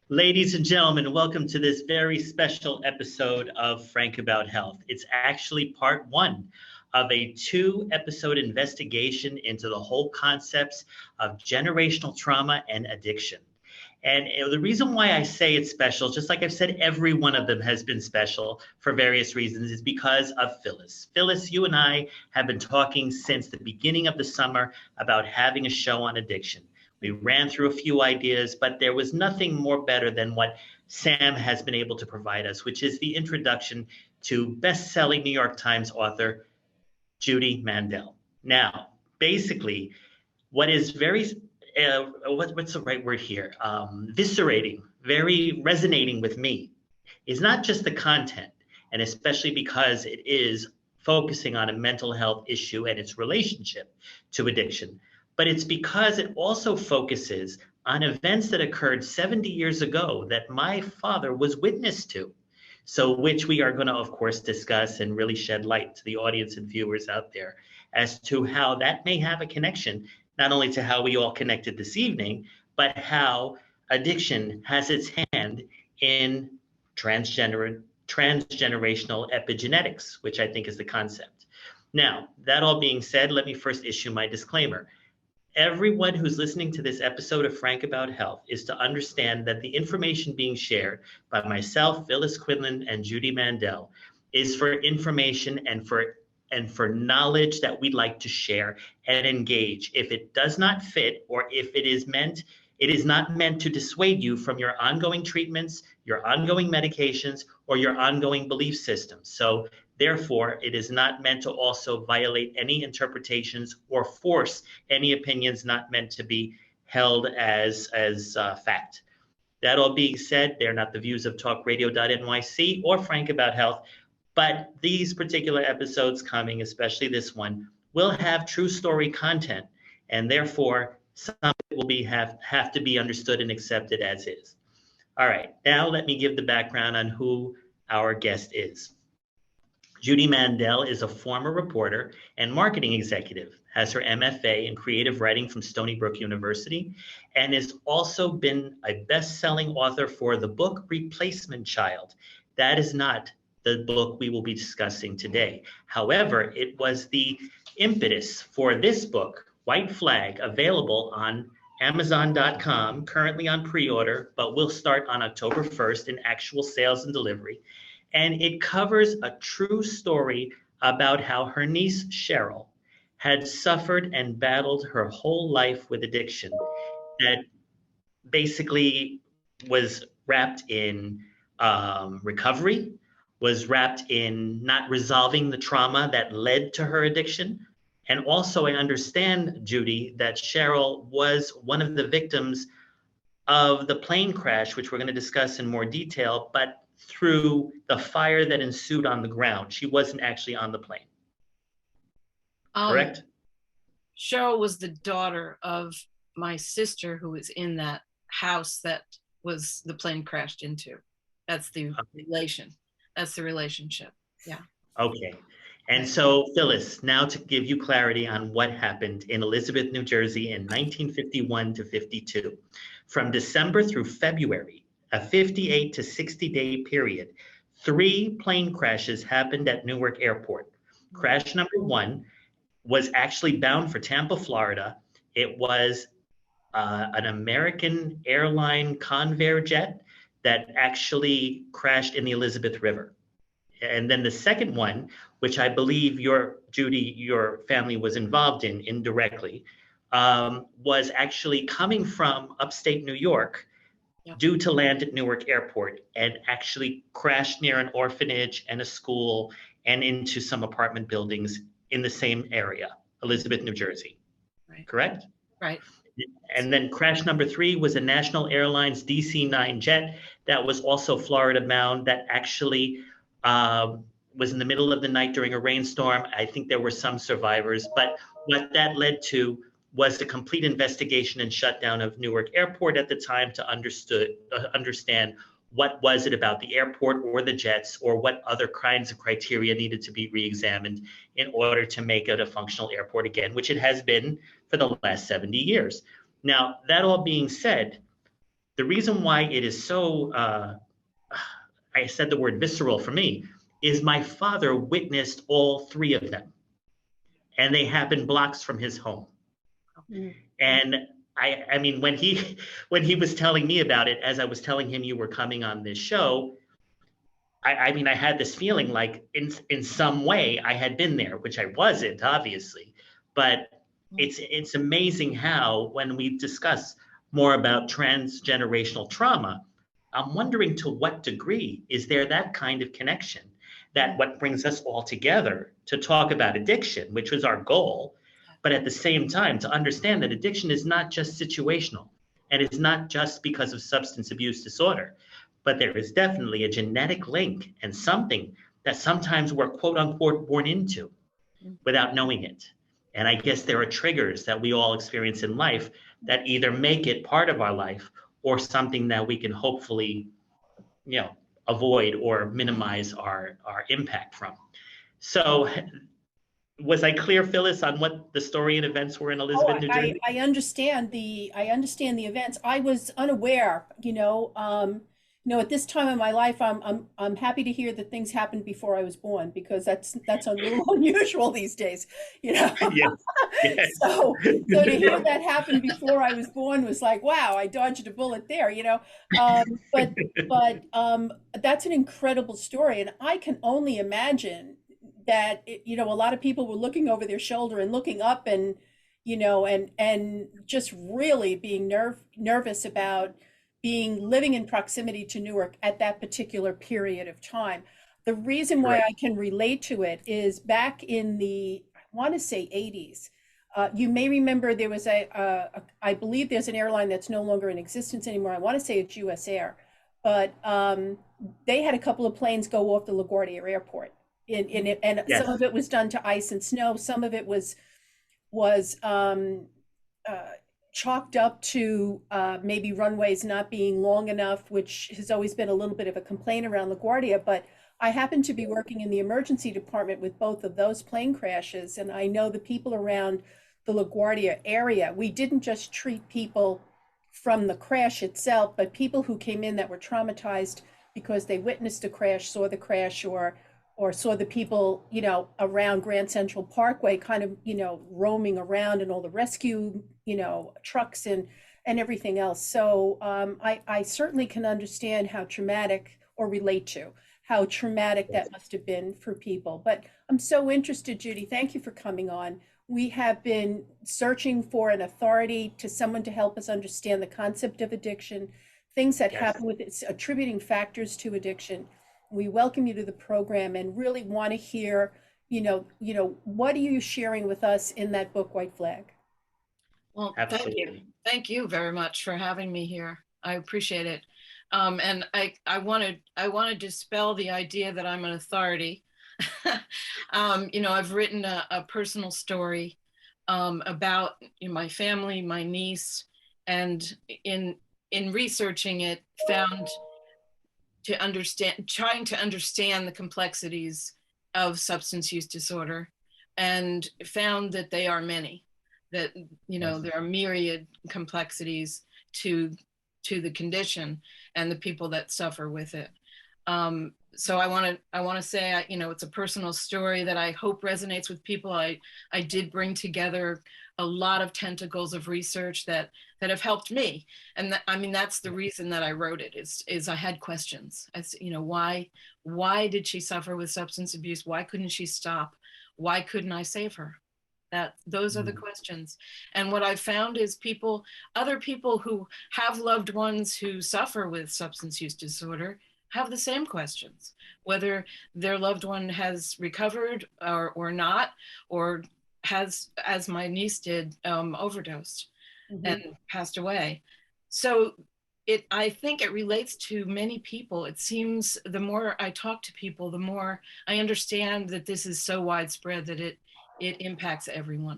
Ladies and gentlemen, welcome to this very special episode of Frank About Health. It's actually part one of a two-episode investigation into the whole concepts of generational trauma and addiction. And the reason why I say it's special, just like I've said, every one of them has been special for various reasons, is because of Phyllis. Phyllis, you and I have been talking since the beginning of the summer about having a show on addiction. We ran through a few ideas, but there was nothing more better than what Sam has been able to provide us, which is the introduction to best-selling New York Times author Judy Mandel. Now, basically, what is very what's the right word here? Viscerating, very resonating with me, is not just the content, and especially because it is focusing on a mental health issue and its relationship to addiction, but it's because it also focuses on events that occurred 70 years ago that my father was witness to. So which we are going to, of course, discuss and really shed light to the audience and viewers out there as to how that may have a connection, not only to how we all connected this evening, but how addiction has its hand in transgenerational epigenetics, which I think is the concept. Now, that all being said, let me first issue my disclaimer. Everyone who's listening to this episode of Frank About Health is to understand that the information being shared by myself, Phyllis Quinlan, and Judy Mandel is for information and for knowledge that we'd like to share and engage. If it does not fit, or if it is not meant to dissuade you from your ongoing treatments, your ongoing medications, or your ongoing belief systems. So therefore, it is not meant to also violate any interpretations or force any opinions not meant to be held as fact. That all being said, they're not the views of talkradio.nyc or Frank About Health, but these particular episodes coming, especially this one, will have true story content, and therefore some will have to be understood and accepted as is. All right, now let me give the background on who our guest is. Judy Mandel is a former reporter and marketing executive, has her MFA in creative writing from Stony Brook University, and has also been a best-selling author for the book Replacement Child. That is not the book we will be discussing today. However, it was the impetus for this book, White Flag, available on Amazon.com, currently on pre-order, but will start on October 1st in actual sales and delivery. And it covers a true story about how her niece, Cheryl, had suffered and battled her whole life with addiction that basically was wrapped in recovery, was wrapped in not resolving the trauma that led to her addiction. And also, I understand, Judy, that Cheryl was one of the victims of the plane crash, which we're going to discuss in more detail, but through the fire that ensued on the ground. She wasn't actually on the plane. Correct? Cheryl was the daughter of my sister who was in that house that was the plane crashed into. That's the relation. That's the relationship. Yeah. Okay. And so, Phyllis, now to give you clarity on what happened in Elizabeth, New Jersey in 1951 to 52. From December through February, a 58 to 60-day period, 3 plane crashes happened at Newark Airport. Crash number 1 was actually bound for Tampa, Florida. It was an American airline Convair jet that actually crashed in the Elizabeth River. And then the second one, which I believe Judy, your family was involved in indirectly, was actually coming from upstate New York, due to land at Newark Airport, and actually crashed near an orphanage and a school and into some apartment buildings in the same area, Elizabeth, New Jersey. Right. Correct? Right. And then crash number 3 was a National Airlines DC-9 jet that was also Florida bound, that actually was in the middle of the night during a rainstorm. I think there were some survivors, but what that led to was the complete investigation and shutdown of Newark Airport at the time to understand what was it about the airport or the jets, or what other kinds of criteria needed to be re-examined in order to make it a functional airport again, which it has been for the last 70 years. Now, that all being said, The reason why it is so, I said the word visceral for me, is my father witnessed all three of them, and they happened blocks from his home. Mm. And I mean, when he when he was telling me about it, as I was telling him you were coming on this show, I mean, I had this feeling like in some way I had been there, which I wasn't, obviously. But it's amazing how when we discuss more about transgenerational trauma, I'm wondering to what degree is there that kind of connection that what brings us all together to talk about addiction, which was our goal, but at the same time to understand that addiction is not just situational and it's not just because of substance abuse disorder, but there is definitely a genetic link and something that sometimes we're quote unquote born into without knowing it. And I guess there are triggers that we all experience in life that either make it part of our life or something that we can hopefully, avoid or minimize our impact from. So was I clear, Phyllis, on what the story and events were in Oh, Elizabeth, New Jersey? I understand the events. I was unaware, at this time in my life, I'm happy to hear that things happened before I was born because that's a little unusual these days, you know. Yes. Yes. So to hear that happened before I was born was like, wow, I dodged a bullet there, you know. But that's an incredible story, and I can only imagine that a lot of people were looking over their shoulder and looking up and and just really being nervous about being living in proximity to Newark at that particular period of time. The reason why Correct. I can relate to it is back in the, I want to say 80s. You may remember there was I believe there's an airline that's no longer in existence anymore. I want to say it's US Air, but they had a couple of planes go off the LaGuardia Airport. And Yes. some of it was done to ice and snow. Some of it was chalked up to maybe runways not being long enough, which has always been a little bit of a complaint around LaGuardia. But I happened to be working in the emergency department with both of those plane crashes, and I know the people around the LaGuardia area. We didn't just treat people from the crash itself, but people who came in that were traumatized because they witnessed a crash, saw the crash, or saw the people, around Grand Central Parkway kind of, roaming around and all the rescue, trucks and everything else. So I certainly can understand how traumatic, or relate to how traumatic that must have been for people. But I'm so interested, Judy. Thank you for coming on. We have been searching for an authority, to someone to help us understand the concept of addiction, things that Yes. happen with its attributing factors to addiction. We welcome you to the program and really want to hear, what are you sharing with us in that book, White Flag? Well, Absolutely. thank you very much for having me here. I appreciate it. And I want to dispel the idea that I'm an authority. I've written a personal story about my family, my niece, and in researching it, found trying to understand the complexities of substance use disorder, and found that they are many, that there are myriad complexities to the condition and the people that suffer with it. So I want to say, it's a personal story that I hope resonates with people. I did bring together a lot of tentacles of research that have helped me, and that's the reason that I wrote it. Is I had questions. Why did she suffer with substance abuse? Why couldn't she stop? Why couldn't I save her? Those are the questions. And what I've found is other people who have loved ones who suffer with substance use disorder have the same questions, whether their loved one has recovered or not, or has, as my niece did, overdosed and passed away. So I think it relates to many people. It seems the more I talk to people, the more I understand that this is so widespread that it impacts everyone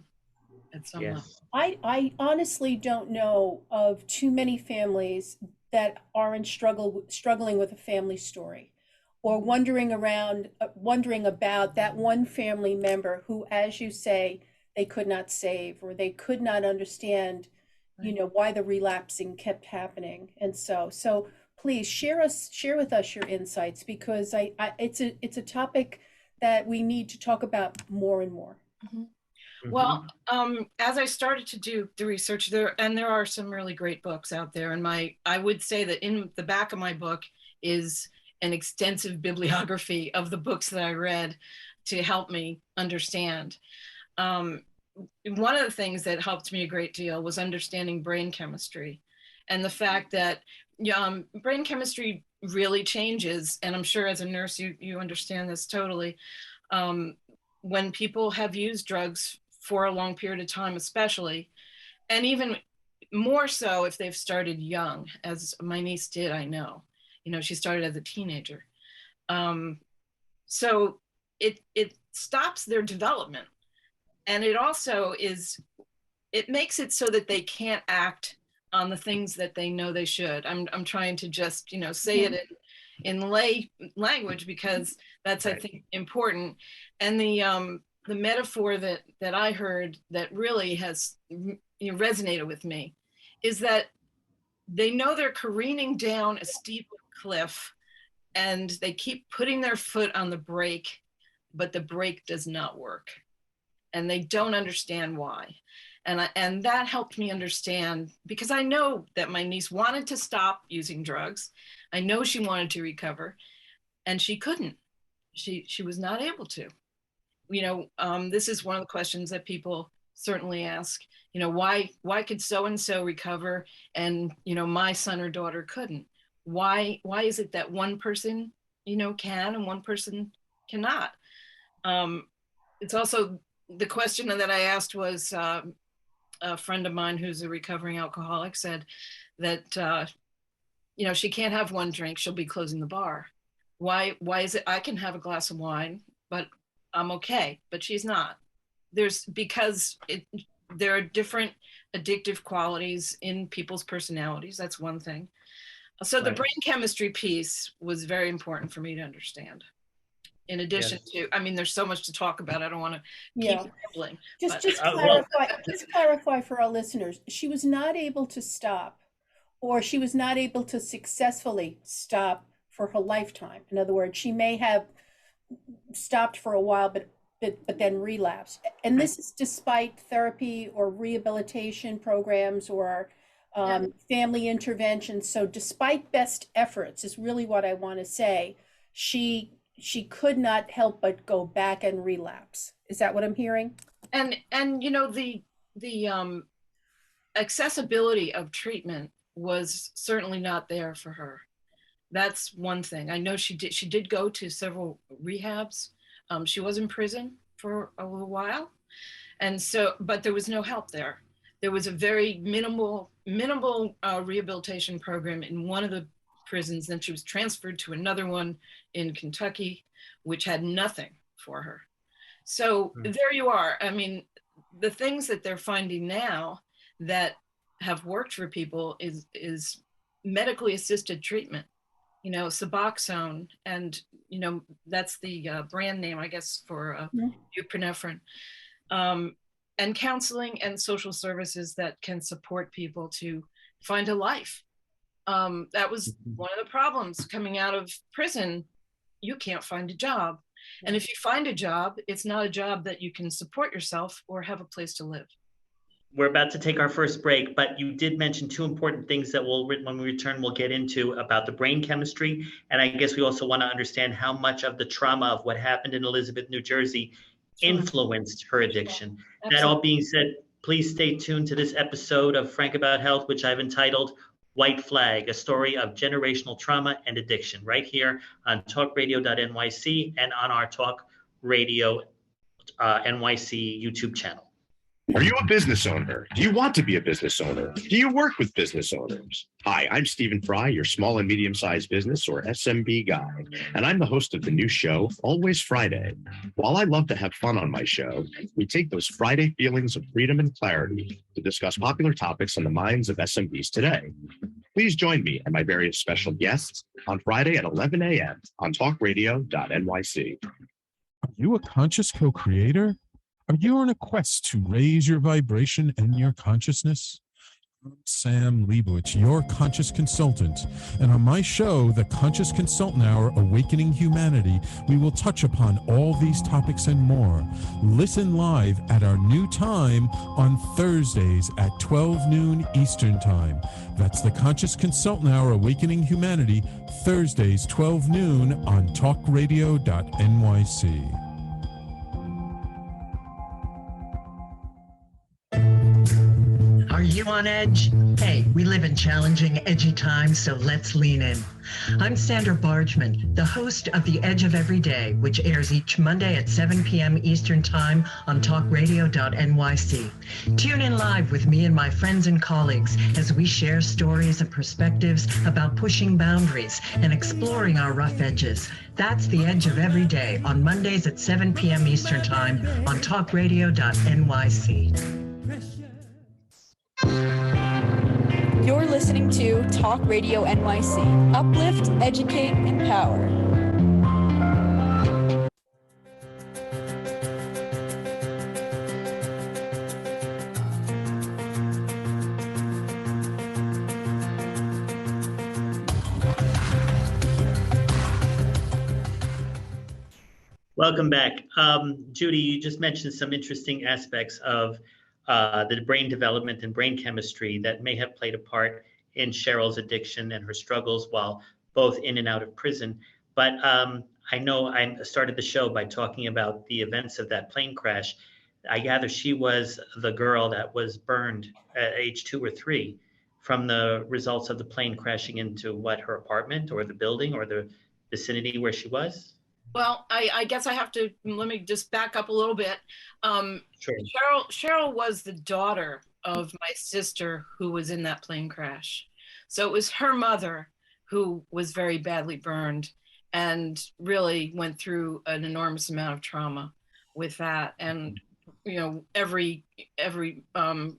at some level. Yes. I honestly don't know of too many families that aren't struggling with a family story, or wondering about that one family member who, as you say, they could not save, or they could not understand, you know, why the relapsing kept happening. And so please share with us your insights, because it's a topic that we need to talk about more and more. Well, as I started to do the research there are some really great books out there, and I would say that in the back of my book is an extensive bibliography of the books that I read to help me understand. One of the things that helped me a great deal was understanding brain chemistry, and the fact that brain chemistry really changes. And I'm sure as a nurse, you understand this totally. When people have used drugs for a long period of time, especially, and even more so if they've started young, as my niece did, I know. You know, she started as a teenager. So it stops their development. And it also it makes it so that they can't act on the things that they know they should. I'm trying to just, you know, say it in lay language, because that's, I think, important. And the metaphor that I heard that really has resonated with me is that they know they're careening down a steep cliff and they keep putting their foot on the brake, but the brake does not work. And they don't understand why. And that helped me understand, because I know that my niece wanted to stop using drugs. I know she wanted to recover, and she couldn't. She was not able to. You know, this is one of the questions that people certainly ask. You know, why could so and so recover, and you know, my son or daughter couldn't? Why is it that one person, you know, can and one person cannot? It's also the question that I asked was, a friend of mine who's a recovering alcoholic said that, you know, she can't have one drink, she'll be closing the bar. Why is it I can have a glass of wine, but I'm okay, but she's not? Because there are different addictive qualities in people's personalities. That's one thing. So the brain chemistry piece was very important for me to understand. In addition to, I mean, there's so much to talk about. I don't want to keep rambling. Just clarify for our listeners. She was not able to stop, or she was not able to successfully stop for her lifetime. In other words, she may have stopped for a while, but then relapsed. And this is despite therapy or rehabilitation programs or family intervention. So despite best efforts is really what I want to say. She could not help but go back and relapse. Is that what I'm hearing? And you know, the accessibility of treatment was certainly not there for her. That's one thing. I know she did go to several rehabs. She was in prison for a little while. And so, but there was no help there. There was a very minimal rehabilitation program in one of the prisons. Then she was transferred to another one in Kentucky, which had nothing for her. So there you are. I mean, the things that they're finding now that have worked for people is medically assisted treatment. You know, Suboxone, and you know, that's the brand name, I guess, for buprenorphine, and counseling and social services that can support people to find a life. That was one of the problems coming out of prison. You can't find a job. And if you find a job, it's not a job that you can support yourself or have a place to live. We're about to take our first break, but you did mention two important things that when we return, we'll get into about the brain chemistry. And I guess we also want to understand how much of the trauma of what happened in Elizabeth, New Jersey influenced her addiction. That all being said, please stay tuned to this episode of Frank About Health, which I've entitled White Flag, a story of generational trauma and addiction, right here on talkradio.nyc and on our Talk Radio NYC YouTube channel. Are you a business owner? Do you want to be a business owner? Do you work with business owners? Hi, I'm Stephen Fry, your small and medium-sized business or SMB guy, and I'm the host of the new show, Always Friday. While I love to have fun on my show, we take those Friday feelings of freedom and clarity to discuss popular topics on the minds of SMBs today. Please join me and my various special guests on Friday at 11 a.m. on talkradio.nyc. Are you a conscious co-creator? Are you on a quest to raise your vibration and your consciousness? Sam Leibowitz, your conscious consultant. And on my show, The Conscious Consultant Hour Awakening Humanity, we will touch upon all these topics and more. Listen live at our new time on Thursdays at 12 noon Eastern Time. That's The Conscious Consultant Hour Awakening Humanity, Thursdays, 12 noon on talkradio.nyc. Are you on edge? Hey, we live in challenging, edgy times, so let's lean in. I'm Sandra Bargman, the host of The Edge of Every Day, which airs each Monday at 7 p.m. Eastern Time on talkradio.nyc. Tune in live with me and my friends and colleagues as we share stories and perspectives about pushing boundaries and exploring our rough edges. That's The Edge of Every Day on Mondays at 7 p.m. Eastern Time on talkradio.nyc. You're listening to Talk Radio NYC. Uplift, educate, empower. Welcome back. Judy, you just mentioned some interesting aspects of the brain development and brain chemistry that may have played a part in Cheryl's addiction and her struggles while both in and out of prison. But I know I started the show by talking about the events of that plane crash. I gather she was the girl that was burned at age 2 or 3 from the results of the plane crashing into her apartment or the building or the vicinity where she was? Well, I guess I have to, let me just back up a little bit. Sure. Cheryl was the daughter of my sister who was in that plane crash. So it was her mother who was very badly burned and really went through an enormous amount of trauma with that. And, you know, every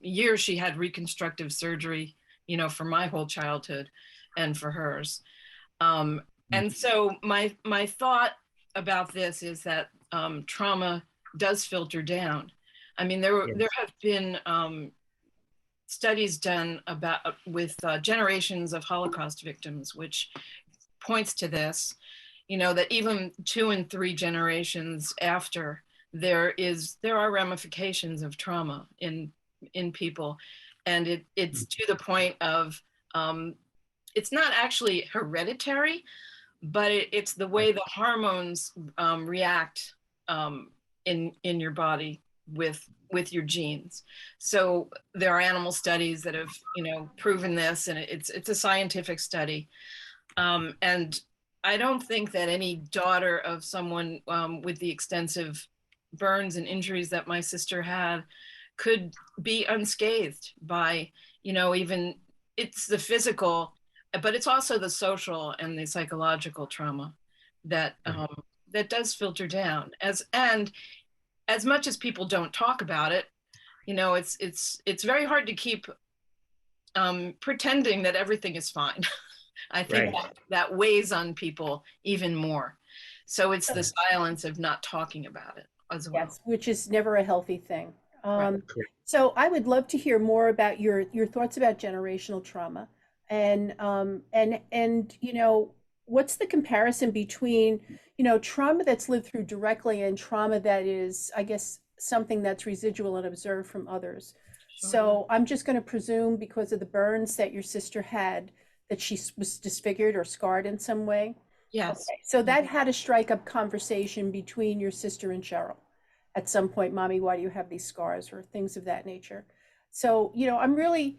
year she had reconstructive surgery, you know, for my whole childhood and for hers. And so my thought about this is that trauma does filter down. I mean, there have been studies done with generations of Holocaust victims, which points to this, you know, that even 2 and 3 generations after, there are ramifications of trauma in people. And it's to the point of, it's not actually hereditary, but it's the way the hormones react in your body with your genes. So there are animal studies that have, you know, proven this, and it's a scientific study. And I don't think that any daughter of someone with the extensive burns and injuries that my sister had could be unscathed by, you know, even it's the physical, but it's also the social and the psychological trauma that that does filter down. And as much as people don't talk about it, you know, it's very hard to keep pretending that everything is fine. I think that weighs on people even more. So it's the silence of not talking about it as well. Yes, which is never a healthy thing. Right. So I would love to hear more about your thoughts about generational trauma. And you know, what's the comparison between, you know, trauma that's lived through directly and trauma that is, I guess, something that's residual and observed from others? Sure. So I'm just going to presume because of the burns that your sister had that she was disfigured or scarred in some way. Yes. Okay. So that had a strike up conversation between your sister and Cheryl at some point. Mommy, why do you have these scars, or things of that nature? So, you know, I'm really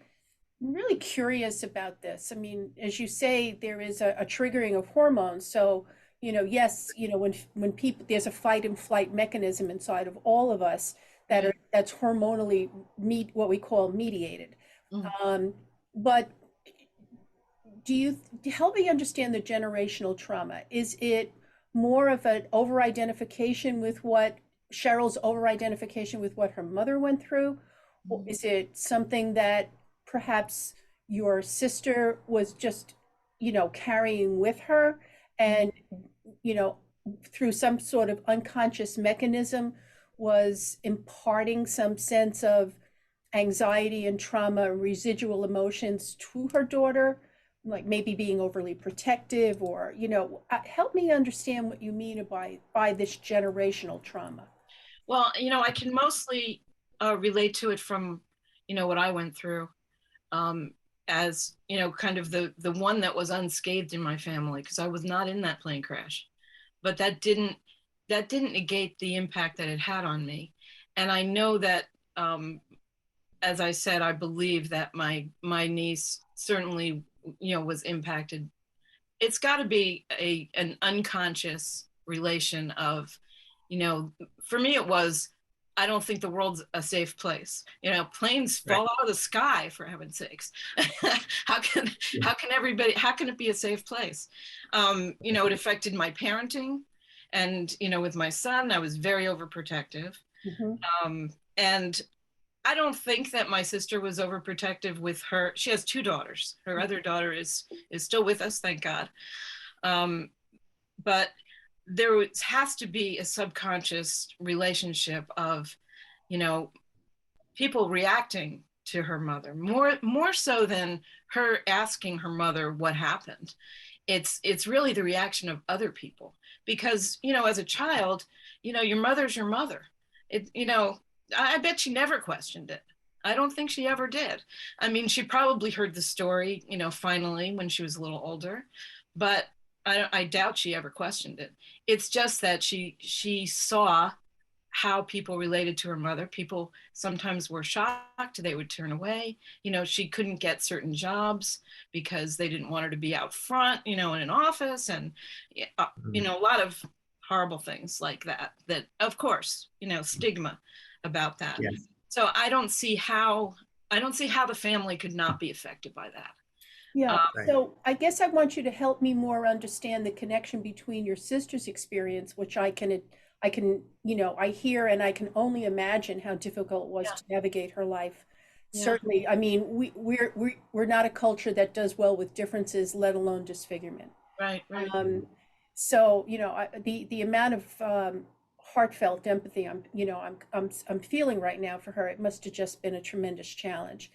curious about this. I mean, as you say, there is a triggering of hormones. So, you know, yes, you know, when people, there's a fight and flight mechanism inside of all of us that's hormonally what we call mediated. Mm-hmm. But do you help me understand the generational trauma? Is it more of an over-identification with Cheryl's over-identification with what her mother went through? Or is it something that perhaps your sister was just, you know, carrying with her, and, you know, through some sort of unconscious mechanism was imparting some sense of anxiety and trauma and residual emotions to her daughter, like maybe being overly protective, or, help me understand what you mean by this generational trauma. Well, I can mostly relate to it from, what I went through, as, kind of the one that was unscathed in my family, because I was not in that plane crash. But that didn't negate the impact that it had on me. And I know that, as I said, I believe that my niece certainly, was impacted. It's got to be an unconscious relation of, for me it was, I don't think the world's a safe place. Planes fall out of the sky, for heaven's sakes. how can it be a safe place? It affected my parenting, and with my son, I was very overprotective. Mm-hmm. And I don't think that my sister was overprotective with her. She has 2 daughters. Her other daughter is still with us, thank God. But there has to be a subconscious relationship of, people reacting to her mother more so than her asking her mother what happened. It's really the reaction of other people, because, as a child, your mother's your mother. I bet she never questioned it. I don't think she ever did. I mean, she probably heard the story, finally when she was a little older, but I doubt she ever questioned it. It's just that she saw how people related to her mother. People sometimes were shocked, they would turn away. She couldn't get certain jobs because they didn't want her to be out front, in an office, and, a lot of horrible things like that, of course, stigma about that. Yes. So I don't see how the family could not be affected by that. Yeah. Right. So I guess I want you to help me more understand the connection between your sister's experience, which I can, I hear, and I can only imagine how difficult it was to navigate her life. Yeah. Certainly. I mean, we're not a culture that does well with differences, let alone disfigurement. Right. So, the amount of heartfelt empathy I'm feeling right now for her, it must have just been a tremendous challenge.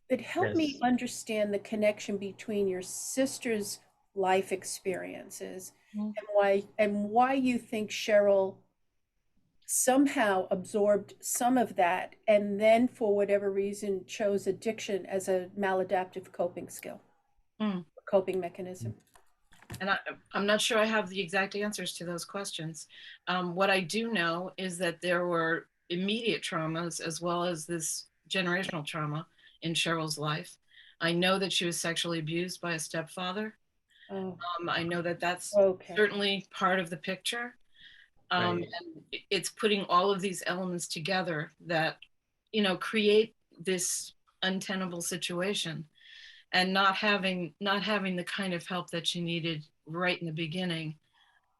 But help me understand the connection between your sister's life experiences and why you think Cheryl somehow absorbed some of that, and then for whatever reason chose addiction as a maladaptive coping skill, coping mechanism. And I'm not sure I have the exact answers to those questions. What I do know is that there were immediate traumas as well as this generational trauma in Cheryl's life. I know that she was sexually abused by a stepfather. I know that that's certainly part of the picture. And it's putting all of these elements together that, create this untenable situation, and not having the kind of help that she needed right in the beginning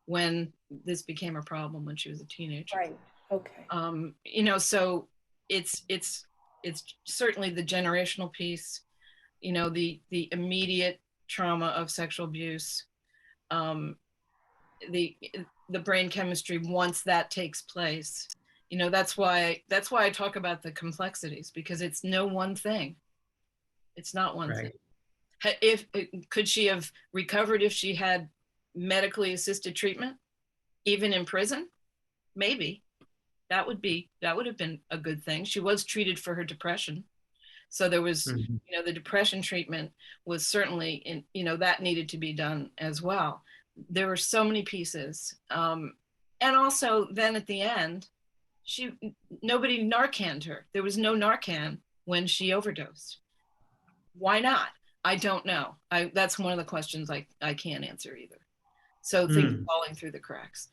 when this became a problem when she was a teenager. Right. Okay. So it's certainly the generational piece, the immediate trauma of sexual abuse, the brain chemistry once that takes place. That's why I talk about the complexities, because it's no one thing. It's not one thing. Could she have recovered if she had medically assisted treatment, even in prison? Maybe. That would have been a good thing. She was treated for her depression. So there was, the depression treatment was certainly that needed to be done as well. There were so many pieces. And also then at the end, nobody Narcaned her. There was no Narcan when she overdosed. Why not? I don't know. That's one of the questions I can't answer either. So things falling through the cracks.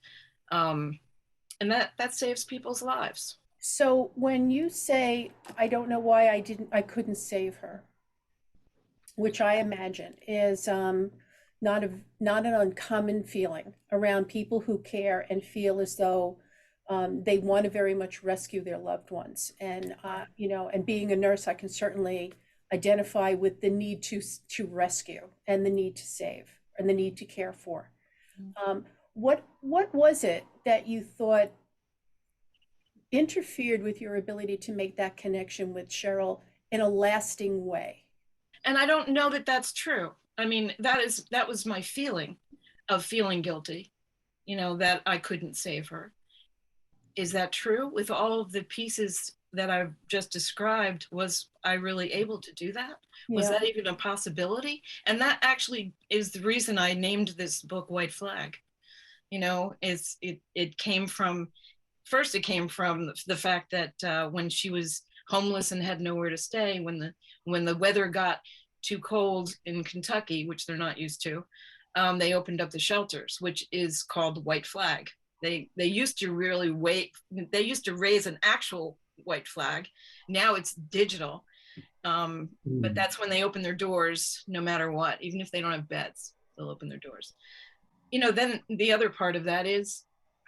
And that saves people's lives. So when you say, I don't know why I couldn't save her, which I imagine is not an uncommon feeling around people who care and feel as though they want to very much rescue their loved ones. And, and being a nurse, I can certainly identify with the need to rescue and the need to save and the need to care for. What was it that you thought interfered with your ability to make that connection with Cheryl in a lasting way. And I don't know that that's true. I mean, that was my feeling of feeling guilty, you know, that I couldn't save her. Is that true? With all of the pieces that I've just described, was I really able to do that? Was that even a possibility? And that actually is the reason I named this book White Flag. You know, it came from, first it came from the fact that when she was homeless and had nowhere to stay, when the weather got too cold in Kentucky, which they're not used to, they opened up the shelters, which is called White Flag. They used to they used to raise an actual white flag. Now it's digital. But that's when they open their doors, no matter what, even if they don't have beds, they'll open their doors. You know, then the other part of that is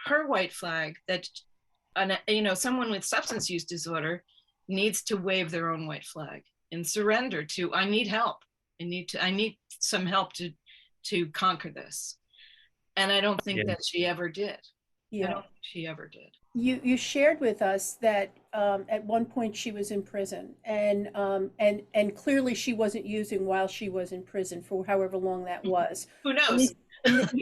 her white flag, that, you know, someone with substance use disorder needs to wave their own white flag and surrender to, I need help. I need some help to conquer this. And I don't think that she ever did. I don't think she ever did. You shared with us that at one point she was in prison, and clearly she wasn't using while she was in prison for however long that was. Who knows? That's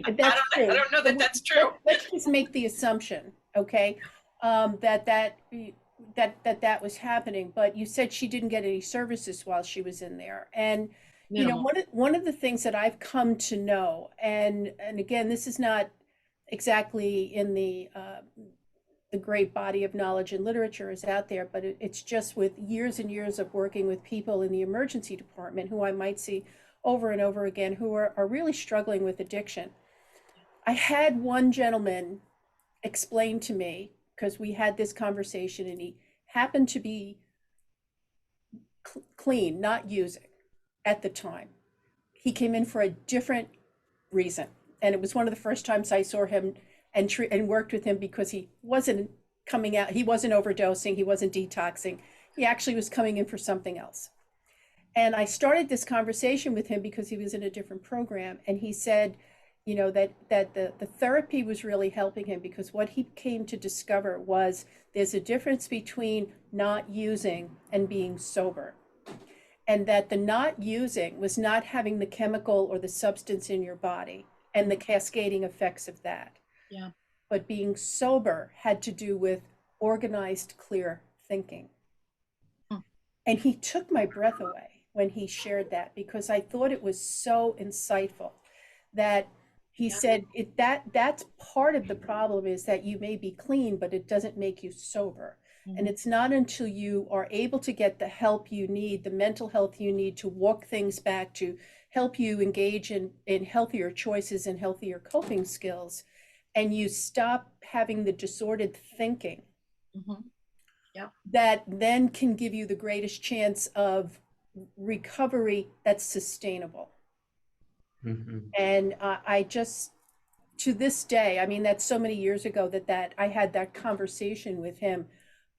I don't know that that's true. Let's just make the assumption, okay, that was happening. But you said she didn't get any services while she was in there, and you know, one of the things that I've come to know, and again, this is not exactly in the great body of knowledge and literature is out there, but it's just with years and years of working with people in the emergency department who I might see over and over again who are really struggling with addiction. I had one gentleman explain to me, because we had this conversation, and he happened to be clean, not using at the time. He came in for a different reason. And it was one of the first times I saw him and worked with him, because he wasn't coming out, he wasn't overdosing, he wasn't detoxing. He actually was coming in for something else. And I started this conversation with him because he was in a different program. And he said, you know, that the therapy was really helping him, because what he came to discover was there's a difference between not using and being sober. And that the not using was not having the chemical or the substance in your body and the cascading effects of that. Yeah. But being sober had to do with organized, clear thinking. And he took my breath away when he shared that, because I thought it was so insightful that he said that's part of the problem, is that you may be clean, but it doesn't make you sober. And it's not until you are able to get the help you need, the mental health you need to walk things back, to help you engage in healthier choices and healthier coping skills, and you stop having the disordered thinking, that then can give you the greatest chance of recovery that's sustainable. And I just, to this day, I mean, that's so many years ago that I had that conversation with him.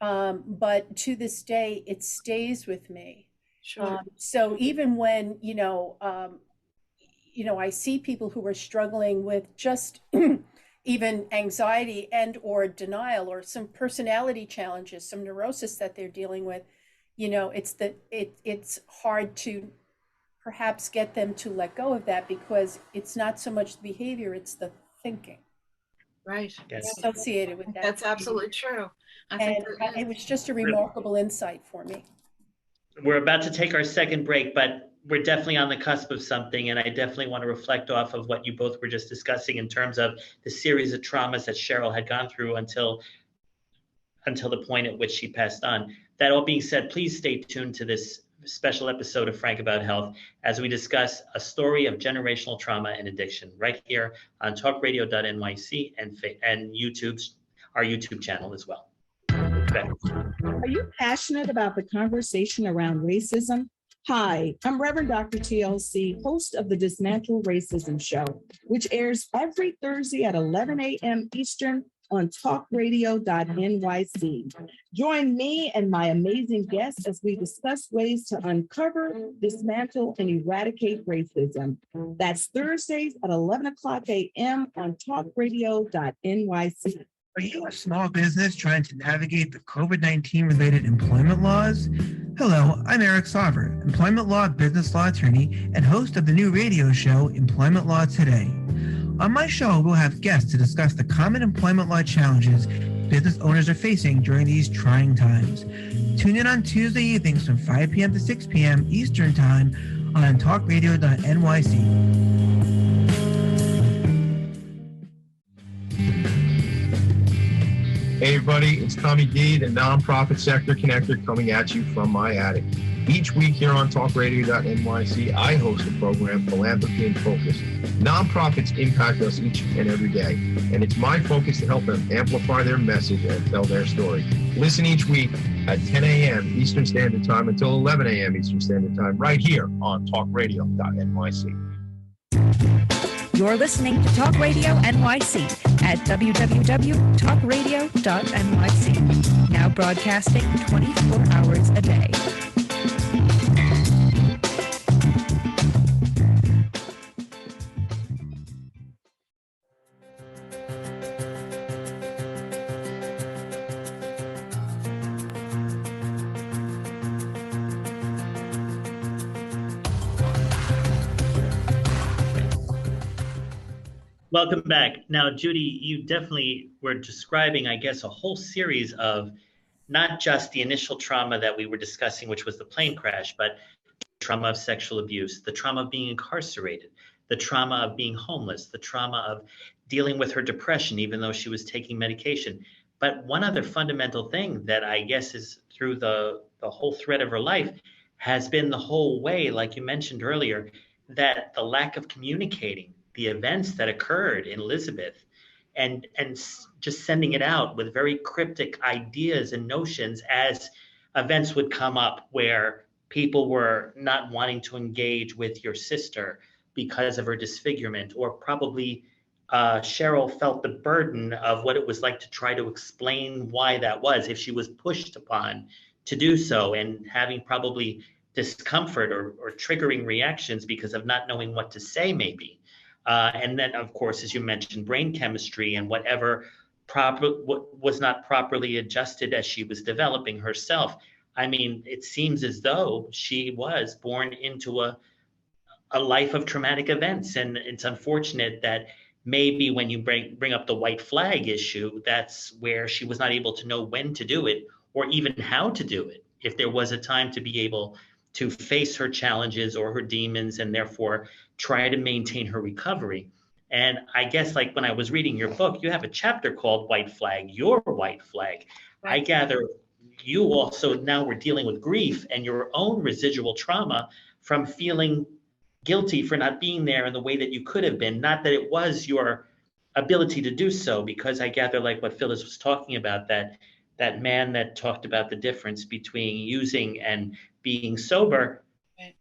But to this day, it stays with me. Sure. So even when, I see people who are struggling with just even anxiety and or denial, or some personality challenges, some neurosis that they're dealing with, it's hard to perhaps get them to let go of that, because it's not so much the behavior, it's the thinking. Right. Associated with that. That's absolutely true. It was just a remarkable insight for me. We're about to take our second break, but we're definitely on the cusp of something. And I definitely want to reflect off of what you both were just discussing in terms of the series of traumas that Cheryl had gone through until the point at which she passed on. That all being said, please stay tuned to this special episode of Frank About Health as we discuss a story of generational trauma and addiction right here on talkradio.nyc and our YouTube channel as well. Are you passionate about the conversation around racism? Hi, I'm Reverend Dr. TLC, host of the Dismantle Racism Show, which airs every Thursday at 11 a.m. Eastern on talkradio.nyc. Join me and my amazing guests as we discuss ways to uncover, dismantle, and eradicate racism. That's Thursdays at 11 o'clock a.m. on talkradio.nyc. Are you a small business trying to navigate the COVID-19 related employment laws? Hello, I'm Eric Sauver, employment law, business law attorney, and host of the new radio show, Employment Law Today. On my show, we'll have guests to discuss the common employment law challenges business owners are facing during these trying times. Tune in on Tuesday evenings from 5 p.m. to 6 p.m. Eastern Time on talkradio.nyc. Hey everybody, it's Tommy D, the nonprofit sector connector, coming at you from my attic. Each week here on talkradio.nyc, I host a program, Philanthropy in Focus. Nonprofits impact us each and every day, and it's my focus to help them amplify their message and tell their story. Listen each week at 10 a.m. Eastern Standard Time until 11 a.m. Eastern Standard Time, right here on talkradio.nyc. You're listening to Talk Radio NYC at www.talkradio.nyc. Now broadcasting 24 hours a day. Welcome back. Now, Judy, you definitely were describing, I guess, a whole series of not just the initial trauma that we were discussing, which was the plane crash, but trauma of sexual abuse, the trauma of being incarcerated, the trauma of being homeless, the trauma of dealing with her depression, even though she was taking medication. But one other fundamental thing that I guess is through the whole thread of her life has been the whole way, like you mentioned earlier, that the lack of communicating the events that occurred in Elizabeth and just sending it out with very cryptic ideas and notions as events would come up where people were not wanting to engage with your sister because of her disfigurement, or probably Cheryl felt the burden of what it was like to try to explain why that was if she was pushed upon to do so, and having probably discomfort or triggering reactions because of not knowing what to say maybe. And then, of course, as you mentioned, brain chemistry and whatever was not properly adjusted as she was developing herself. I mean, it seems as though she was born into a life of traumatic events. And it's unfortunate that maybe when you bring up the white flag issue, that's where she was not able to know when to do it or even how to do it. If there was a time to be able to face her challenges or her demons and therefore try to maintain her recovery. And I guess, like when I was reading your book, you have a chapter called White Flag, Your White Flag. Right. I gather you also now were dealing with grief and your own residual trauma from feeling guilty for not being there in the way that you could have been. Not that it was your ability to do so, because I gather, like what Phyllis was talking about, that man that talked about the difference between using and being sober, right.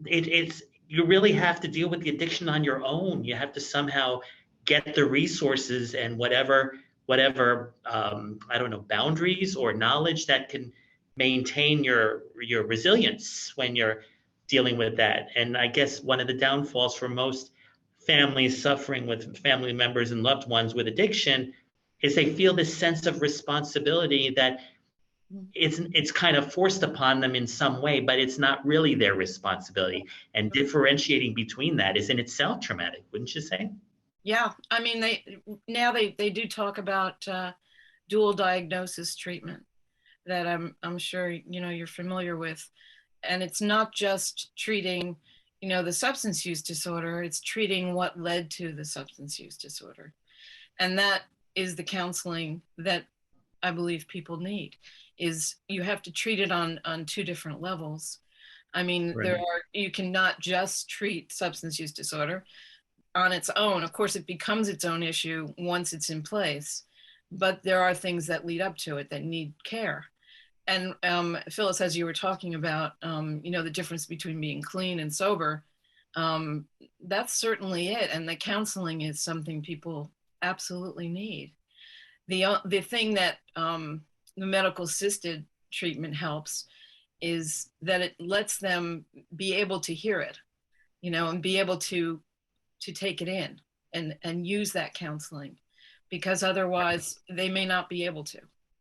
It's you really have to deal with the addiction on your own. You have to somehow get the resources and whatever I don't know, boundaries or knowledge that can maintain your resilience when you're dealing with that. And I guess one of the downfalls for most families suffering with family members and loved ones with addiction is they feel this sense of responsibility that it's kind of forced upon them in some way, but it's not really their responsibility. And differentiating between that is in itself traumatic, wouldn't you say? Yeah, I mean, they do talk about dual diagnosis treatment that I'm sure you're familiar with, and it's not just treating the substance use disorder; it's treating what led to the substance use disorder, and that is the counseling that I believe people need. Is you have to treat it on two different levels. I mean, right. You cannot just treat substance use disorder on its own. Of course, it becomes its own issue once it's in place, but there are things that lead up to it that need care. And Phyllis, as you were talking about, the difference between being clean and sober, that's certainly it. And the counseling is something people absolutely need. The thing that the medical assisted treatment helps is that it lets them be able to hear it, and be able to take it in and use that counseling. because otherwise they may not be able to.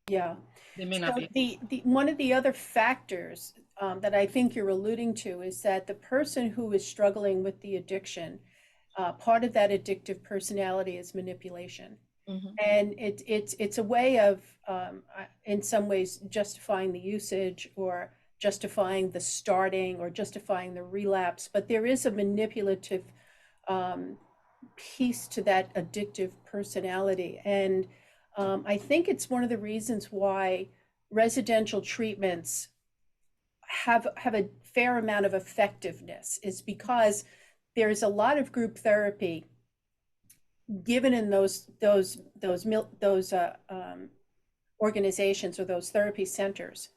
Yeah. They may not So be. the one of the other factors that I think you're alluding to is that the person who is struggling with the addiction, part of that addictive personality is manipulation. And it's a way of, in some ways, justifying the usage or justifying the starting or justifying the relapse. But there is a manipulative piece to that addictive personality. And I think it's one of the reasons why residential treatments have a fair amount of effectiveness, is because there's a lot of group therapy given in those organizations or those therapy centers,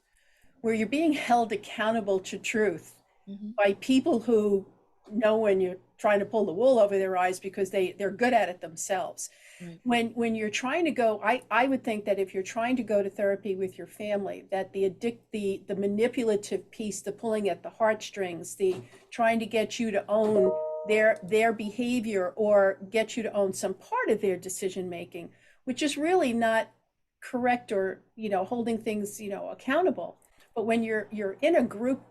where you're being held accountable to truth by people who know when you're trying to pull the wool over their eyes because they're good at it themselves. Right. When you're trying to go, I would think that if you're trying to go to therapy with your family, that the manipulative piece, the pulling at the heartstrings, the trying to get you to own their behavior or get you to own some part of their decision making, which is really not correct or, holding things, accountable. But when you're in a group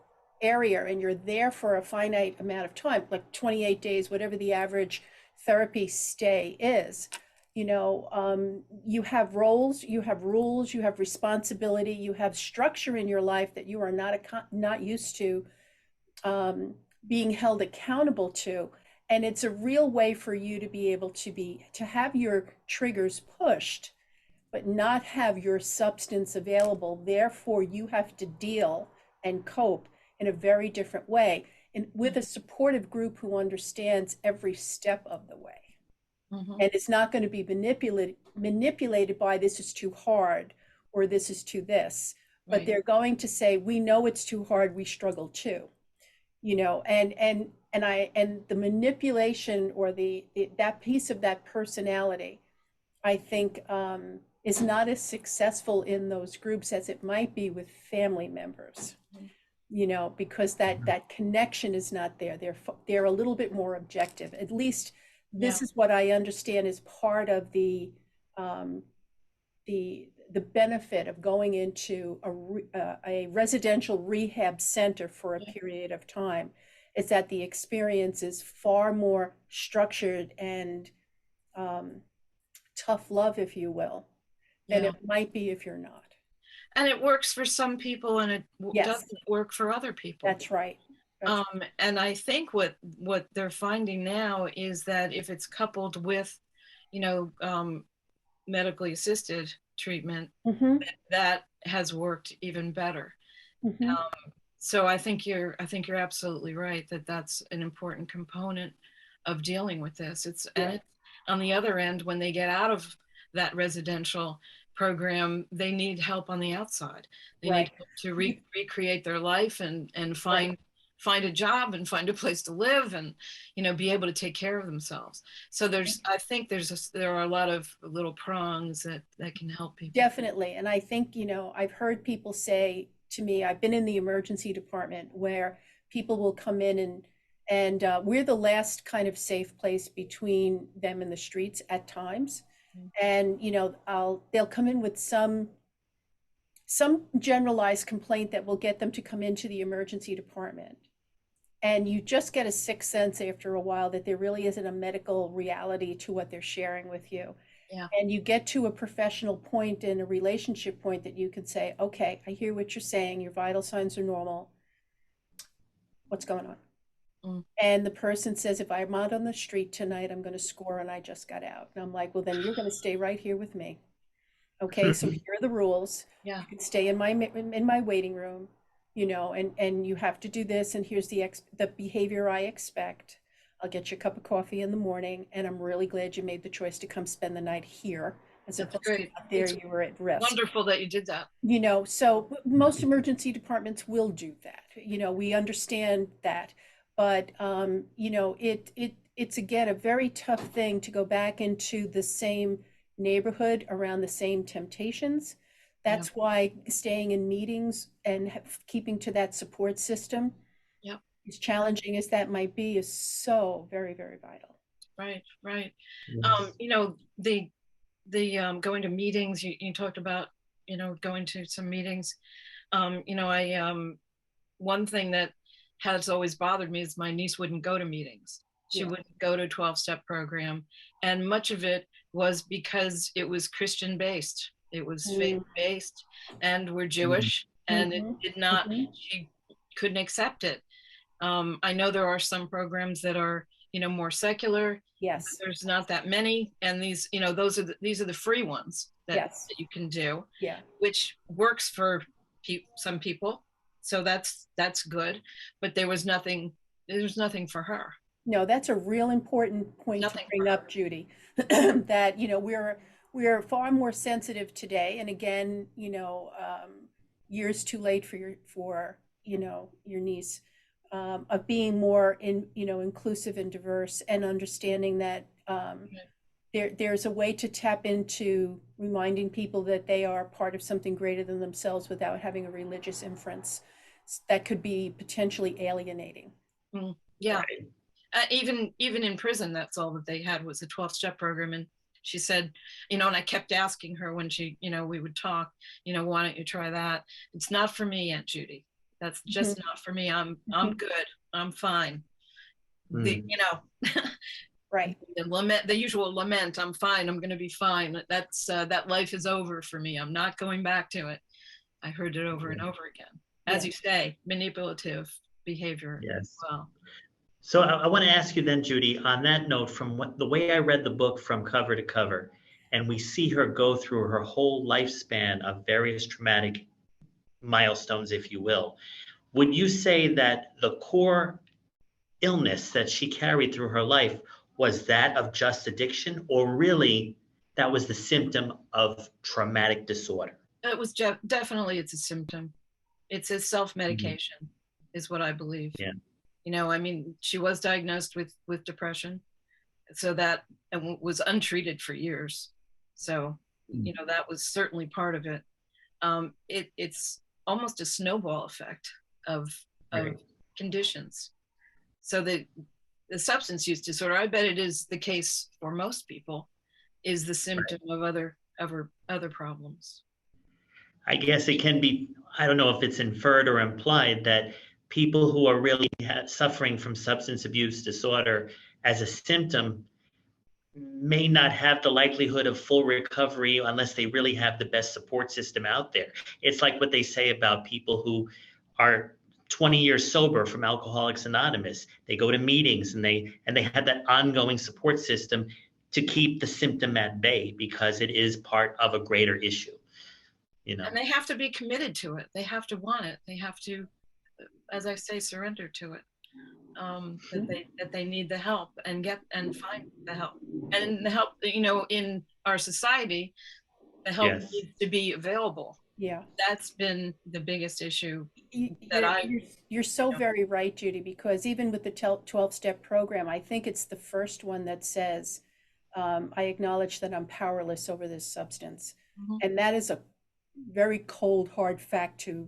area and you're there for a finite amount of time, like 28 days, whatever the average therapy stay is, you have roles, you have rules, you have responsibility, you have structure in your life that you are not used to being held accountable to. And it's a real way for you to be able to have your triggers pushed, but not have your substance available. Therefore, you have to deal and cope in a very different way, and with a supportive group who understands every step of the way. And it's not going to be manipulated by this is too hard or this is too this, but they're going to say, we know it's too hard, we struggle too, and the manipulation or that piece of that personality, I think, is not as successful in those groups as it might be with family members, because that connection is not there. They're a little bit more objective. At least this is what I understand is part of the benefit of going into a residential rehab center for a period of time, is that the experience is far more structured and tough love, if you will, than it might be if you're not. And it works for some people and it doesn't work for other people. That's right. And I think what they're finding now is that if it's coupled with, medically assisted treatment, that has worked even better. So I think you're absolutely right that that's an important component of dealing with this. And it's on the other end, when they get out of that residential program, they need help on the outside. They need help to recreate their life and find a job and find a place to live and, be able to take care of themselves. So I think there are a lot of little prongs that can help people. Definitely. And I think, I've heard people say to me, I've been in the emergency department where people will come in and we're the last kind of safe place between them and the streets at times. And, they'll come in with some generalized complaint that will get them to come into the emergency department. And you just get a sixth sense after a while that there really isn't a medical reality to what they're sharing with you. And you get to a professional point and a relationship point that you can say, okay, I hear what you're saying. Your vital signs are normal. What's going on? And the person says, if I'm out on the street tonight, I'm going to score and I just got out. And I'm like, well, then you're going to stay right here with me. Okay, so here are the rules. You can stay in my waiting room, and you have to do this. And here's the behavior I expect. I'll get you a cup of coffee in the morning. And I'm really glad you made the choice to come spend the night here as opposed to out there. You were at risk. Wonderful that you did that. So most emergency departments will do that. We understand that. But, it's again, a very tough thing to go back into the same neighborhood around the same temptations. That's why staying in meetings and keeping to that support system, as challenging as that might be, is so very, very vital. Right. the going to meetings, you talked about, going to some meetings. One thing that has always bothered me is my niece wouldn't go to meetings. She wouldn't go to a 12-step program. And much of it was because it was Christian based. It was faith based, and we're Jewish, and it did not, she couldn't accept it. I know there are some programs that are, more secular. Yes. There's not that many. And these, these are the free ones that you can do, which works for some people. So that's good. But there's nothing for her. No, that's a real important point to bring up, Judy, that, we're far more sensitive today. And again, years too late for your niece, of being more inclusive and diverse, and understanding that there's a way to tap into reminding people that they are part of something greater than themselves without having a religious inference that could be potentially alienating. Yeah. Right. Even in prison, that's all that they had was a 12-step program. And she said, and I kept asking her when she, we would talk, why don't you try that? It's not for me, Aunt Judy. That's just not for me. I'm good. I'm fine. Right. The usual lament, I'm fine. I'm going to be fine. That's that life is over for me. I'm not going back to it. I heard it over and over again. As you say, manipulative behavior as well. So I want to ask you then, Judy, on that note, from the way I read the book from cover to cover, and we see her go through her whole lifespan of various traumatic milestones, if you will, would you say that the core illness that she carried through her life was that of just addiction, or really that was the symptom of traumatic disorder? It was definitely, it's a symptom. It's a self-medication is what I believe. Yeah. She was diagnosed with depression, so that was untreated for years. So, that was certainly part of it. It's almost a snowball effect of conditions. So the substance use disorder, I bet it is the case for most people, is the symptom of other problems. I guess it can be, I don't know if it's inferred or implied, that people who are really suffering from substance abuse disorder as a symptom may not have the likelihood of full recovery unless they really have the best support system out there. It's like what they say about people who are 20 years sober from Alcoholics Anonymous. They go to meetings and they have that ongoing support system to keep the symptom at bay, because it is part of a greater issue. And they have to be committed to it. They have to want it. They have to, as I say, surrender to it. That they need the help and find the help. And the help, in our society, the help needs to be available. Yeah. That's been the biggest issue. You're so very right, Judy, because even with the 12-step program, I think it's the first one that says, I acknowledge that I'm powerless over this substance. And that is a very cold, hard fact to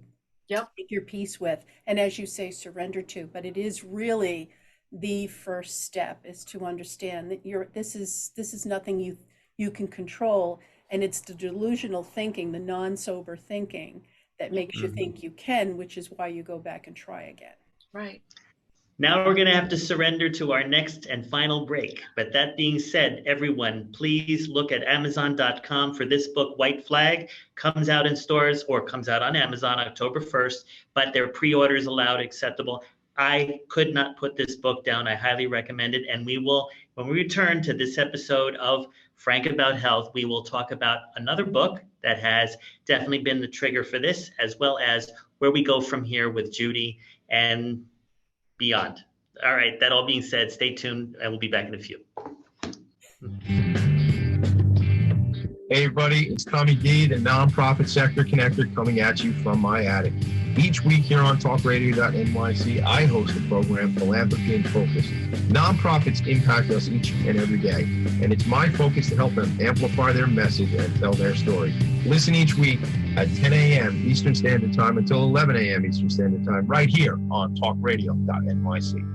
make your peace with, and as you say, surrender to. But it is really the first step, is to understand that this is nothing you can control, and it's the delusional thinking, the non-sober thinking, that makes you think you can, which is why you go back and try again. Right. Now we're going to have to surrender to our next and final break. But that being said, everyone, please look at Amazon.com for this book, White Flag. Comes out in stores, or comes out on Amazon October 1st, but their pre-orders allowed, acceptable. I could not put this book down. I highly recommend it. And we will, when we return to this episode of Frank About Health, we will talk about another book that has definitely been the trigger for this, as well as where we go from here with Judy and beyond. All right, that all being said, stay tuned. I will be back in a few. Hey everybody, it's Tommy D, the nonprofit sector connector, coming at you from my attic. Each week here on talkradio.nyc, I host a program, Philanthropy in Focus. Nonprofits impact us each and every day, and it's my focus to help them amplify their message and tell their story. Listen each week at 10 a.m. Eastern Standard Time until 11 a.m. Eastern Standard Time, right here on talkradio.nyc.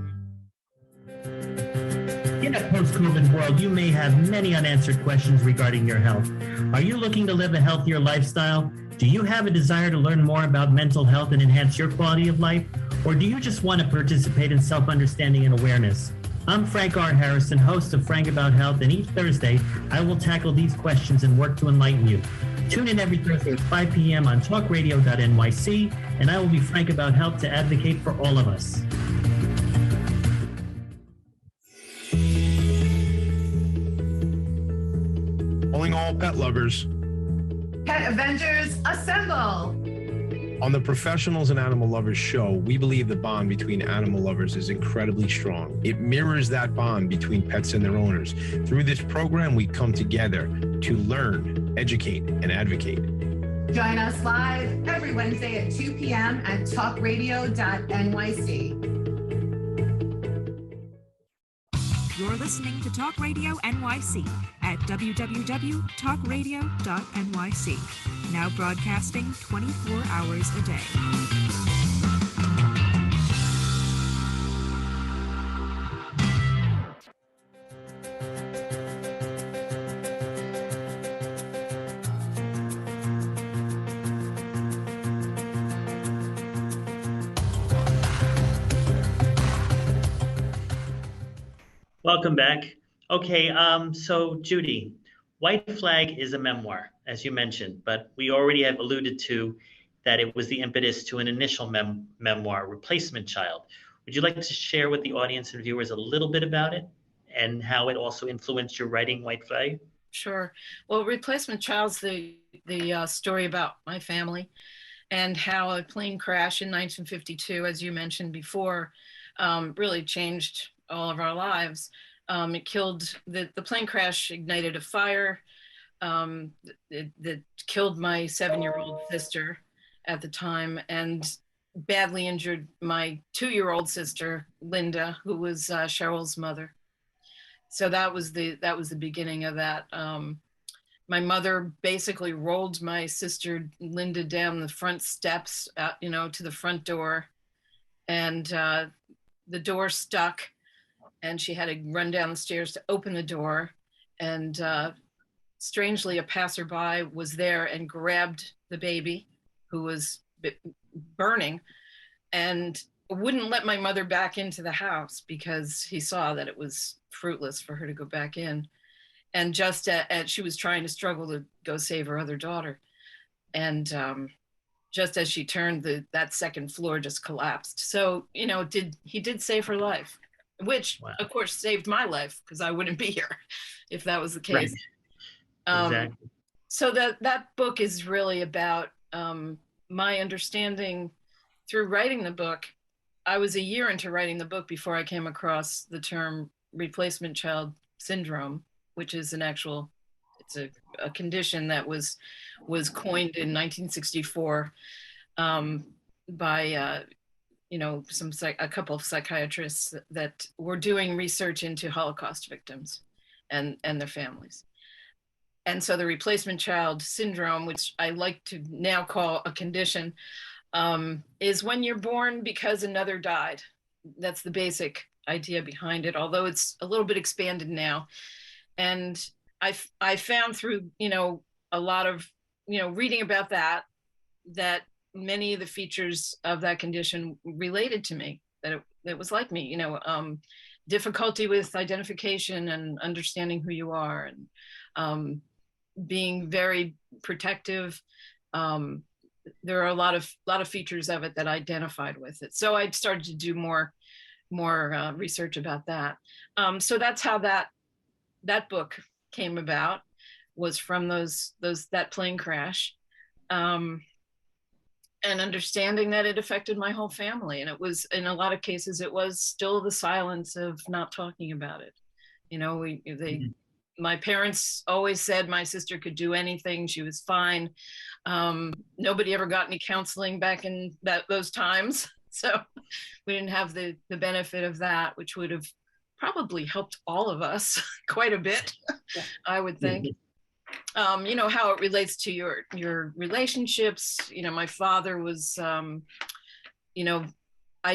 Get post-COVID world, you may have many unanswered questions regarding your health. Are you looking to live a healthier lifestyle? Do you have a desire to learn more about mental health and enhance your quality of life? Or do you just want to participate in self-understanding and awareness? I'm Frank R. Harrison, host of Frank About Health, and each Thursday, I will tackle these questions and work to enlighten you. Tune in every Thursday at 5 p.m. on talkradio.nyc, and I will be frank about health to advocate for all of us. Calling all pet lovers. Pet Avengers, assemble! On the Professionals and Animal Lovers show, we believe the bond between animal lovers is incredibly strong. It mirrors that bond between pets and their owners. Through this program, we come together to learn, educate, and advocate. Join us live every Wednesday at 2 p.m. at talkradio.nyc. You're listening to Talk Radio NYC at www.talkradio.nyc. Now broadcasting 24 hours a day. Welcome back. Okay, so Judy, White Flag is a memoir, as you mentioned, but we already have alluded to that it was the impetus to an initial memoir, Replacement Child. Would you like to share with the audience and viewers a little bit about it and how it also influenced your writing White Flag? Sure. Well, Replacement Child's the story about my family and how a plane crash in 1952, as you mentioned before, really changed all of our lives. It killed, the plane crash ignited a fire that killed my 7-year-old sister at the time and badly injured my 2-year-old sister, Linda, who was Cheryl's mother. So that was the beginning of that. My mother basically rolled my sister Linda down the front steps, to the front door, and the door stuck. And she had to run down the stairs to open the door. And strangely, a passerby was there and grabbed the baby who was burning and wouldn't let my mother back into the house because he saw that it was fruitless for her to go back in. And just as she was trying to struggle to go save her other daughter. And just as she turned, that second floor just collapsed. So, he did save her life. Which, wow, of course, saved my life because I wouldn't be here if that was the case. Right. Exactly. So that book is really about my understanding through writing the book. I was a year into writing the book before I came across the term replacement child syndrome, which is it's a condition that was coined in 1964 by a couple of psychiatrists that were doing research into Holocaust victims and their families. And so the replacement child syndrome, which I like to now call a condition, is when you're born because another died. That's the basic idea behind it, although it's a little bit expanded now. And I found through, a lot of, reading about that many of the features of that condition related to me, that it was like me, difficulty with identification and understanding who you are, and being very protective. There are a lot of features of it that I identified with it. So I started to do more research about that. So that's how that book came about, was from that plane crash. And understanding that it affected my whole family. And it was, in a lot of cases, it was still the silence of not talking about it. My parents always said my sister could do anything. She was fine. Nobody ever got any counseling back in those times. So we didn't have the benefit of that, which would have probably helped all of us quite a bit, I would think. How it relates to your relationships. My father was, I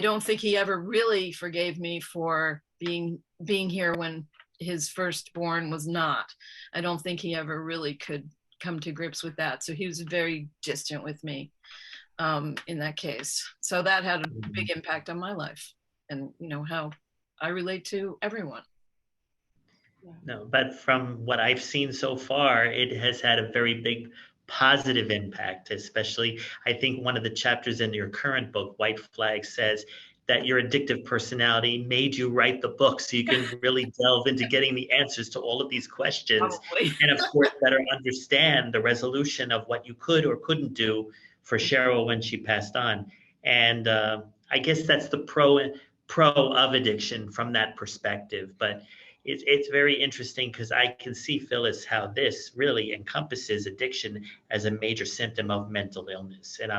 don't think he ever really forgave me for being here when his firstborn was not. I don't think he ever really could come to grips with that. So he was very distant with me in that case. So that had a big impact on my life and, you know, how I relate to everyone. No, but from what I've seen so far, it has had a very big positive impact, especially I think one of the chapters in your current book, White Flag, says that your addictive personality made you write the book so you can really delve into getting the answers to all of these questions. Probably. And of course, better understand the resolution of what you could or couldn't do for Cheryl when she passed on. And I guess that's the pro of addiction from that perspective. But it's very interesting because I can see, Phyllis, how this really encompasses addiction as a major symptom of mental illness. And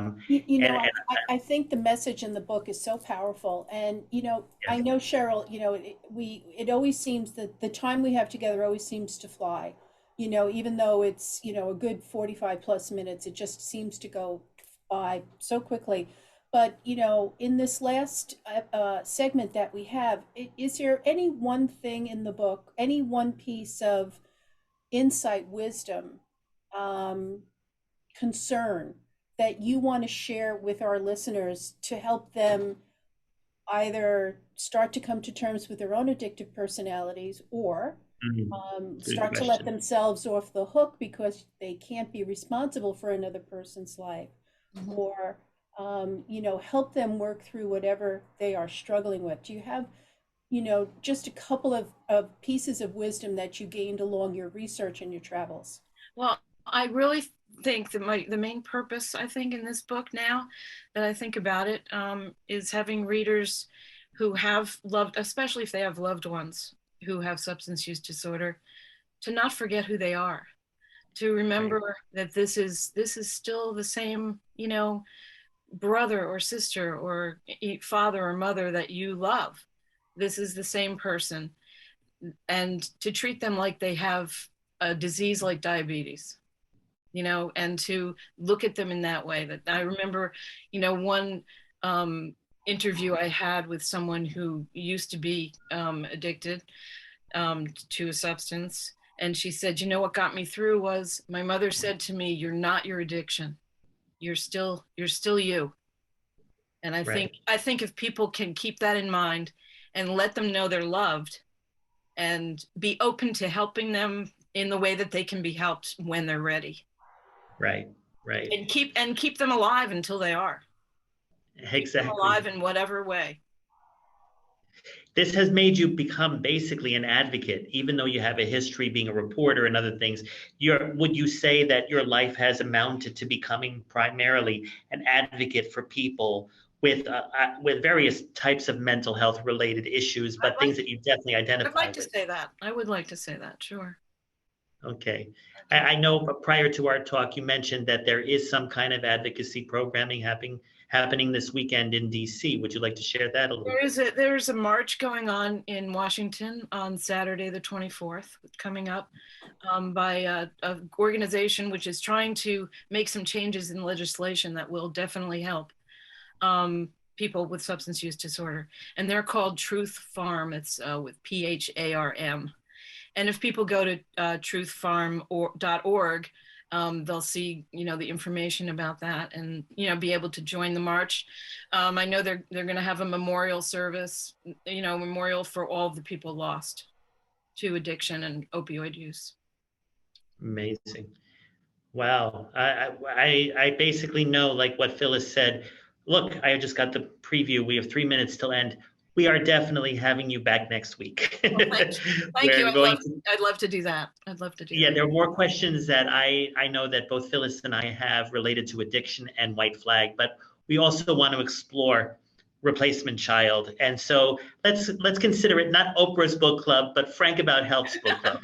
I think the message in the book is so powerful. And, you know, I know, Cheryl, you know, it always seems that the time we have together always seems to fly, you know, even though it's, you know, a good 45 plus minutes, it just seems to go by so quickly. But, you know, in this last segment that we have, is there any one thing in the book, any one piece of insight, wisdom, concern that you want to share with our listeners to help them either start to come to terms with their own addictive personalities or start to let themselves off the hook because they can't be responsible for another person's life, or you know, help them work through whatever they are struggling with? Do you have, you know, just a couple of pieces of wisdom that you gained along your research and your travels? Well, I really think that the main purpose, I think, in this book now that I think about it, is having readers who have loved, especially if they have loved ones who have substance use disorder, to not forget who they are, to remember that this is still the same, you know, brother or sister or father or mother that you love. This is the same person, and to treat them like they have a disease like diabetes, you know, and to look at them in that way. That I remember, you know, one interview I had with someone who used to be addicted to a substance, and she said, you know, what got me through was my mother said to me, "You're not your addiction. You're still you." And I think if people can keep that in mind and let them know they're loved and be open to helping them in the way that they can be helped when they're ready. Right. And keep them alive until they are. Exactly. Keep them alive in whatever way. This has made you become basically an advocate, even though you have a history being a reporter and other things. Would you say that your life has amounted to becoming primarily an advocate for people with various types of mental health related issues, but things that you definitely identify with? I'd like to say that. I would like to say that, sure. Okay. I know prior to our talk, you mentioned that there is some kind of advocacy programming happening this weekend in DC. Would you like to share that a little bit? There's a march going on in Washington on Saturday, the 24th, coming up by an organization which is trying to make some changes in legislation that will definitely help people with substance use disorder. And they're called Truth Farm. It's with PHARM. And if people go to truthfarm.org, they'll see, you know, the information about that and, you know, be able to join the march. I know they're going to have a memorial service, you know, memorial for all of the people lost to addiction and opioid use. Amazing. Wow. I basically know, like what Phyllis said. Look, I just got the preview. We have 3 minutes till end. We are definitely having you back next week. Well, thank you. I'd love to do that. I'd love to do that. Yeah, there are more questions that I know that both Phyllis and I have related to addiction and White Flag, but we also want to explore Replacement Child. And so let's consider it not Oprah's book club, but Frank About Health's book club.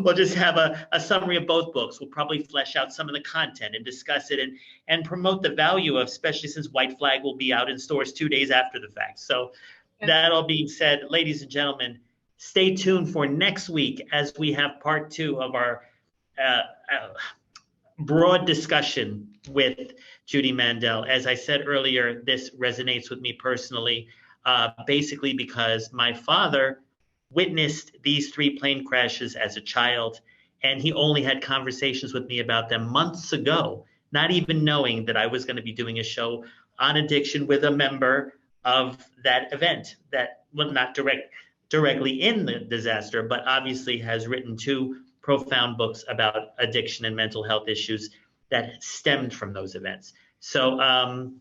We'll just have a summary of both books. We'll probably flesh out some of the content and discuss it and promote the value of, especially since White Flag will be out in stores 2 days after the fact. So that all being said, ladies and gentlemen, stay tuned for next week as we have part 2 of our broad discussion with Judy Mandel. As I said earlier, this resonates with me personally, basically because my father witnessed these 3 plane crashes as a child, and he only had conversations with me about them months ago, not even knowing that I was going to be doing a show on addiction with a member of that event that, well, not directly in the disaster, but obviously has written 2 profound books about addiction and mental health issues that stemmed from those events. So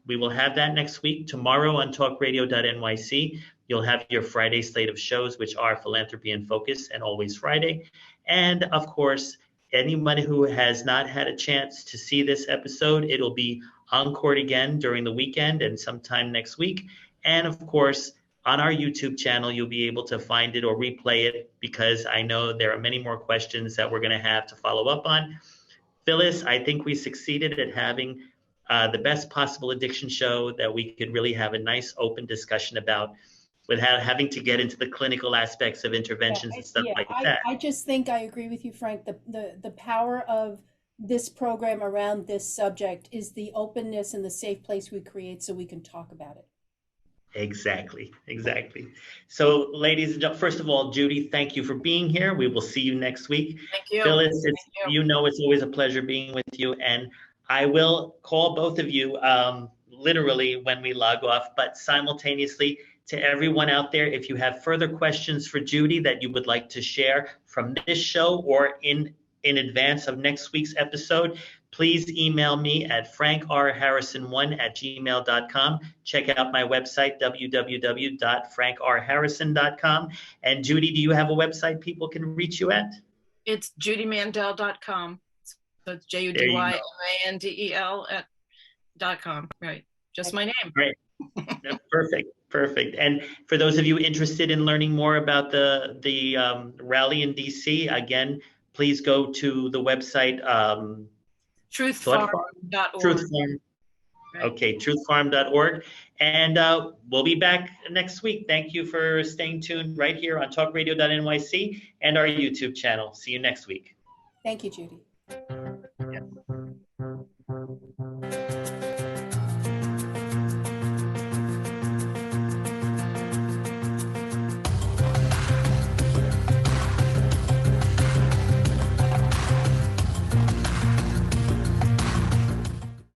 we will have that next week. Tomorrow on talkradio.nyc, you'll have your Friday slate of shows, which are Philanthropy in Focus and Always Friday. And of course, anyone who has not had a chance to see this episode, it'll be encored again during the weekend and sometime next week. And of course, on our YouTube channel, you'll be able to find it or replay it, because I know there are many more questions that we're going to have to follow up on. Phyllis, I think we succeeded at having the best possible addiction show that we could really have a nice open discussion about, without having to get into the clinical aspects of interventions and stuff like that. I just think I agree with you, Frank. The power of this program around this subject is the openness and the safe place we create so we can talk about it. Exactly. So, ladies and gentlemen, first of all, Judy, thank you for being here. We will see you next week. Thank you. Phyllis, you know it's always a pleasure being with you, and I will call both of you literally when we log off, but simultaneously to everyone out there, if you have further questions for Judy that you would like to share from this show or in advance of next week's episode, please email me at frankrharrison1@gmail.com. Check out my website, www.frankrharrison.com. And Judy, do you have a website people can reach you at? It's judymandel.com. So it's JUDYMANDEL.com. Right. Just my name. Great. Perfect. And for those of you interested in learning more about the rally in DC, again, please go to the website truthfarm.org. Truthfarm. Right. Okay, truthfarm.org. And we'll be back next week. Thank you for staying tuned right here on talkradio.nyc and our YouTube channel. See you next week. Thank you, Judy.